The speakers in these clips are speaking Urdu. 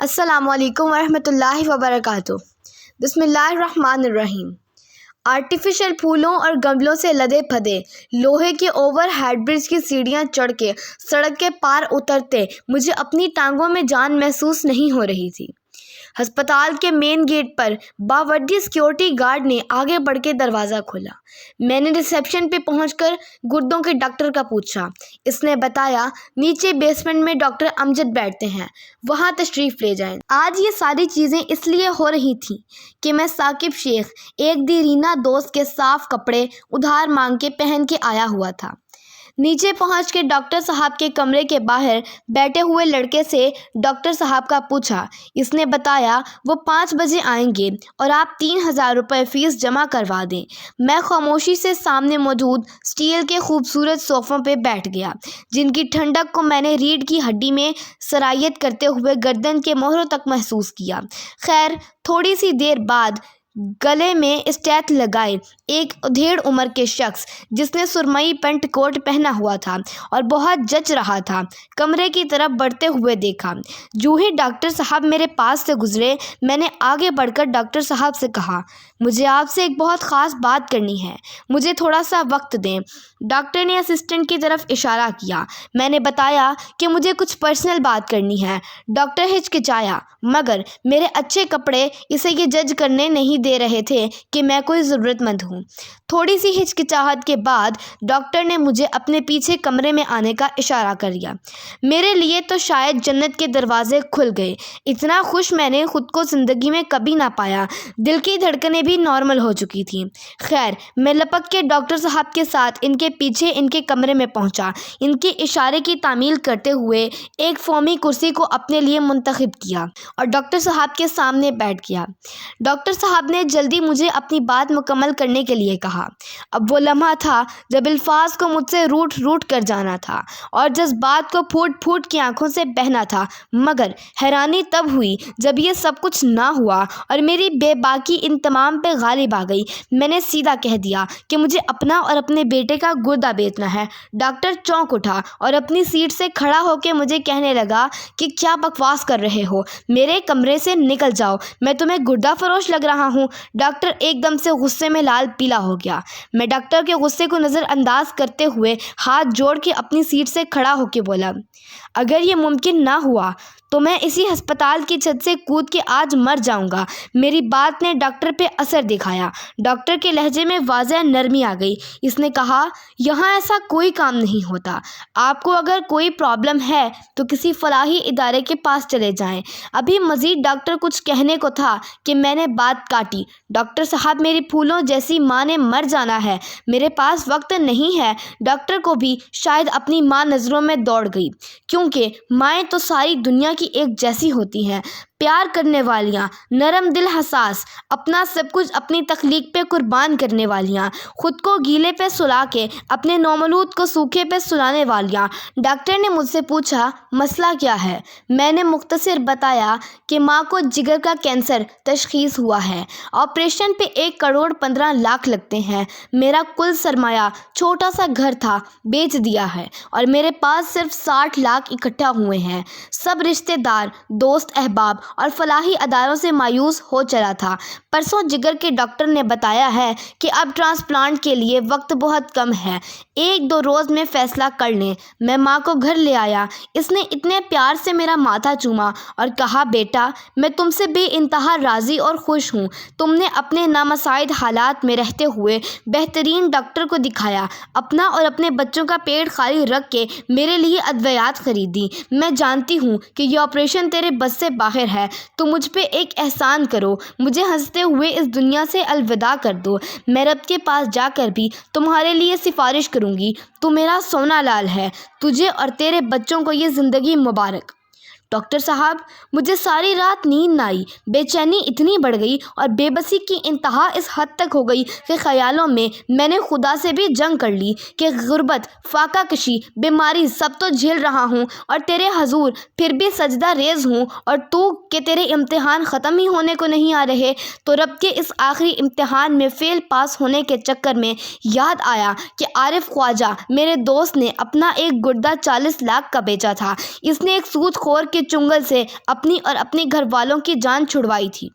السلام علیکم ورحمۃ اللہ وبرکاتہ۔ بسم اللہ الرحمن الرحیم۔ آرٹیفیشل پھولوں اور گملوں سے لدے پھدے لوہے کے اوور ہیڈ برج کی سیڑھیاں چڑھ کے سڑک کے پار اترتے مجھے اپنی ٹانگوں میں جان محسوس نہیں ہو رہی تھی۔ ہسپتال کے مین گیٹ پر باوردی سیکیورٹی گارڈ نے آگے بڑھ کے دروازہ کھولا۔ میں نے ریسیپشن پہ پہنچ کر گردوں کے ڈاکٹر کا پوچھا۔ اس نے بتایا نیچے بیسمنٹ میں ڈاکٹر امجد بیٹھتے ہیں، وہاں تشریف لے جائیں۔ آج یہ ساری چیزیں اس لیے ہو رہی تھیں کہ میں ثاقب شیخ ایک دیرینہ دوست کے صاف کپڑے ادھار مانگ کے پہن کے آیا ہوا تھا۔ نیچے پہنچ کے ڈاکٹر صاحب کے کمرے کے باہر بیٹھے ہوئے لڑکے سے ڈاکٹر صاحب کا پوچھا۔ اس نے بتایا وہ 5 بجے آئیں گے اور آپ 3000 روپے فیس جمع کروا دیں۔ میں خاموشی سے سامنے موجود اسٹیل کے خوبصورت صوفوں پہ بیٹھ گیا، جن کی ٹھنڈک کو میں نے ریڑھ کی ہڈی میں سرایت کرتے ہوئے گردن کے موہروں تک محسوس کیا۔ خیر تھوڑی سی دیر بعد گلے میں اسٹیتھ لگائے ایک ادھیڑ عمر کے شخص جس نے سرمئی پینٹ کوٹ پہنا ہوا تھا اور بہت جچ رہا تھا، کمرے کی طرف بڑھتے ہوئے دیکھا۔ جو ہی ڈاکٹر صاحب میرے پاس سے گزرے، میں نے آگے بڑھ کر ڈاکٹر صاحب سے کہا، مجھے آپ سے ایک بہت خاص بات کرنی ہے، مجھے تھوڑا سا وقت دیں۔ ڈاکٹر نے اسسٹنٹ کی طرف اشارہ کیا۔ میں نے بتایا کہ مجھے کچھ پرسنل بات کرنی ہے۔ ڈاکٹر ہچکچایا، مگر میرے اچھے کپڑے اسے یہ جج کرنے نہیں دے رہے تھے کہ میں کوئی ضرورت مند ہوں۔ تھوڑی سی ہچکچاہٹ کے بعد ڈاکٹر نے مجھے اپنے پیچھے کمرے میں آنے کا اشارہ کر دیا۔ میرے لیے تو شاید جنت کے دروازے کھل گئے۔ اتنا خوش میں نے خود کو زندگی میں کبھی نہ پایا۔ دل کی دھڑکنیں بھی نارمل ہو چکی تھیں۔ خیر میں لپک کے ڈاکٹر صاحب کے ساتھ ان کے پیچھے ان کے کمرے میں پہنچا، ان کے اشارے کی تعمیل کرتے ہوئے ایک فومی کرسی کو اپنے لیے منتخب کیا اور ڈاکٹر صاحب کے سامنے بیٹھ گیا۔ ڈاکٹر صاحب نے جلدی مجھے اپنی بات مکمل کرنے کے لیے کہا۔ اب وہ لمحہ تھا جب الفاظ کو مجھ سے روٹ روٹ کر جانا تھا اور جذبات کو پھوٹ پھوٹ کی آنکھوں سے بہنا تھا، مگر حیرانی تب ہوئی جب یہ سب کچھ نہ ہوا اور میری بے باکی ان تمام پہ غالب آ گئی۔ میں نے سیدھا کہہ دیا کہ مجھے اپنا اور اپنے بیٹے کا گردہ بیچنا ہے۔ ڈاکٹر چونک اٹھا اور اپنی سیٹ سے کھڑا ہو کے مجھے کہنے لگا کہ کیا بکواس کر رہے ہو، میرے کمرے سے نکل جاؤ، میں تمہیں گردہ فروش لگ رہا ہوں؟ ڈاکٹر ایک دم سے غصے میں لال پیلا ہو گیا۔ میں ڈاکٹر کے غصے کو نظر انداز کرتے ہوئے ہاتھ جوڑ کے اپنی سیٹ سے کھڑا ہو کے بولا، اگر یہ ممکن نہ ہوا تو میں اسی ہسپتال کی چھت سے کود کے آج مر جاؤں گا۔ میری بات نے ڈاکٹر پہ اثر دکھایا۔ ڈاکٹر کے لہجے میں واضح نرمی آ گئی۔ اس نے کہا، یہاں ایسا کوئی کام نہیں ہوتا، آپ کو اگر کوئی پرابلم ہے تو کسی فلاحی ادارے کے پاس چلے جائیں۔ ابھی مزید ڈاکٹر کچھ کہنے کو تھا کہ میں نے بات کاٹی۔ ڈاکٹر صاحب میری پھولوں جیسی ماں نے مر جانا ہے، میرے پاس وقت نہیں ہے۔ ڈاکٹر کو بھی شاید اپنی ماں نظروں میں دوڑ گئی، کیونکہ مائیں تو ساری دنیا کی ایک جیسی ہوتی ہیں، پیار کرنے والیاں، نرم دل، حساس، اپنا سب کچھ اپنی تخلیق پہ قربان کرنے والیاں، خود کو گیلے پہ سلا کے اپنے نومولود کو سوکھے پہ سلانے والیاں۔ ڈاکٹر نے مجھ سے پوچھا، مسئلہ کیا ہے؟ میں نے مختصر بتایا کہ ماں کو جگر کا کینسر تشخیص ہوا ہے، آپریشن پہ 1,15,00,000 لگتے ہیں، میرا کل سرمایہ چھوٹا سا گھر تھا بیچ دیا ہے اور میرے پاس صرف 60 لاکھ اکٹھا ہوئے ہیں۔ سب رشتہ دار، دوست احباب اور فلاحی اداروں سے مایوس ہو چلا تھا۔ پرسوں جگر کے ڈاکٹر نے بتایا ہے کہ اب ٹرانسپلانٹ کے لیے وقت بہت کم ہے، 1-2 روز میں فیصلہ کر لیں۔ میں ماں کو گھر لے آیا۔ اس نے اتنے پیار سے میرا ماتھا چوما اور کہا، بیٹا میں تم سے بے انتہا راضی اور خوش ہوں، تم نے اپنے نامساعد حالات میں رہتے ہوئے بہترین ڈاکٹر کو دکھایا، اپنا اور اپنے بچوں کا پیٹ خالی رکھ کے میرے لیے ادویات خریدی۔ میں جانتی ہوں کہ یہ آپریشن تیرے بس سے باہر ہے، تو مجھ پہ ایک احسان کرو، مجھے ہنستے ہوئے اس دنیا سے الوداع کر دو۔ میں رب کے پاس جا کر بھی تمہارے لیے سفارش کروں گی، تو میرا سونا لال ہے، تجھے اور تیرے بچوں کو یہ زندگی مبارک۔ ڈاکٹر صاحب مجھے ساری رات نیند نہ آئی، بے چینی اتنی بڑھ گئی اور بے بسی کی انتہا اس حد تک ہو گئی کہ خیالوں میں نے خدا سے بھی جنگ کر لی کہ غربت، فاقہ کشی، بیماری سب تو جھیل رہا ہوں اور تیرے حضور پھر بھی سجدہ ریز ہوں، اور تو کہ تیرے امتحان ختم ہی ہونے کو نہیں آ رہے۔ تو رب کے اس آخری امتحان میں فیل پاس ہونے کے چکر میں یاد آیا کہ عارف خواجہ میرے دوست نے اپنا ایک گردہ 40 لاکھ کا بیچا تھا۔ اس نے ایک سود خور کے چنگل سے اپنی اور اپنے گھر والوں کی جان چھڑوائی تھی۔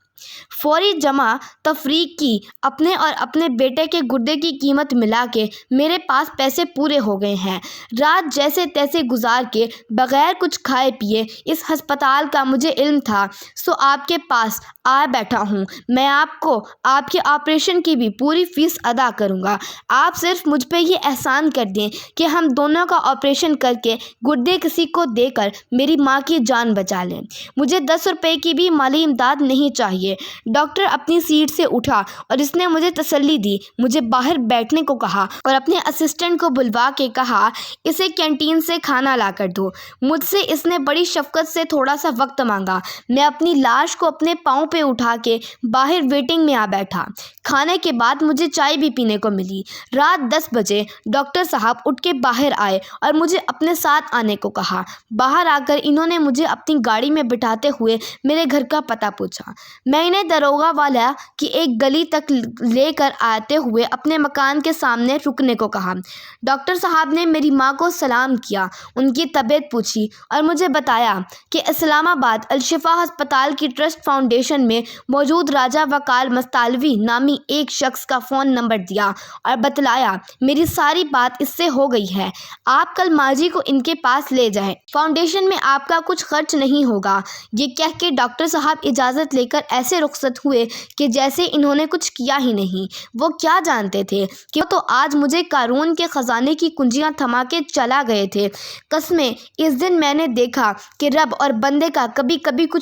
فوری جمع تفریق کی اپنے اور اپنے بیٹے کے گردے کی قیمت ملا کے میرے پاس پیسے پورے ہو گئے ہیں۔ رات جیسے تیسے گزار کے بغیر کچھ کھائے پیے اس ہسپتال کا مجھے علم تھا، سو آپ کے پاس آ بیٹھا ہوں۔ میں آپ کو آپ کے آپریشن کی بھی پوری فیس ادا کروں گا۔ آپ صرف مجھ پہ یہ احسان کر دیں کہ ہم دونوں کا آپریشن کر کے گردے کسی کو دے کر میری ماں کی جان بچا لیں۔ مجھے 10 روپے کی بھی مالی امداد نہیں چاہیے۔ ڈاکٹر اپنی سیٹ سے اٹھا اور اس نے مجھے تسلی دی، مجھے باہر بیٹھنے کو کہا اور اپنے اسسٹنٹ کو بلوا کے کہا اسے کینٹین سے کھانا لا کر دو۔ مجھ سے اس نے بڑی شفقت سے تھوڑا سا وقت مانگا۔ میں اپنی لاش کو اپنے پاؤں پہ اٹھا کے باہر ویٹنگ میں آ بیٹھا۔ کھانے کے بعد مجھے چائے بھی پینے کو ملی۔ رات 10 بجے ڈاکٹر صاحب اٹھ کے باہر آئے اور مجھے اپنے ساتھ آنے کو کہا۔ باہر آ کر انہوں نے مجھے اپنی گاڑی میں بٹھاتے ہوئے میرے گھر کا پتہ پوچھا۔ میں انہیں داروغہ والا کی ایک گلی تک لے کر آتے ہوئے اپنے مکان کے سامنے رکنے کو کہا۔ ڈاکٹر صاحب نے میری ماں کو سلام کیا، ان کی طبیعت پوچھی اور مجھے بتایا کہ اسلام آباد الشفا ہسپتال کی ٹرسٹ فاؤنڈیشن میں موجود راجہ وقال مستالوی نامی ایک شخص کا فون نمبر دیا اور بتلایا میری ساری بات اس سے ہو گئی ہے، آپ کل ماجی کو ان کے پاس لے جائیں، فاؤنڈیشن میں آپ کا کچھ خرچ نہیں ہوگا۔ یہ کہہ کے ڈاکٹر صاحب اجازت لے کر ایسے رخصت ہوئے کہ جیسے انہوں نے کچھ کیا ہی نہیں۔ وہ کیا جانتے تھے کہ وہ تو آج مجھے قارون کے خزانے کی کنجیاں تھما کے چلا گئے تھے۔ قسمیں اس دن میں نے دیکھا کہ رب اور بندے کا کبھی کبھی کچھ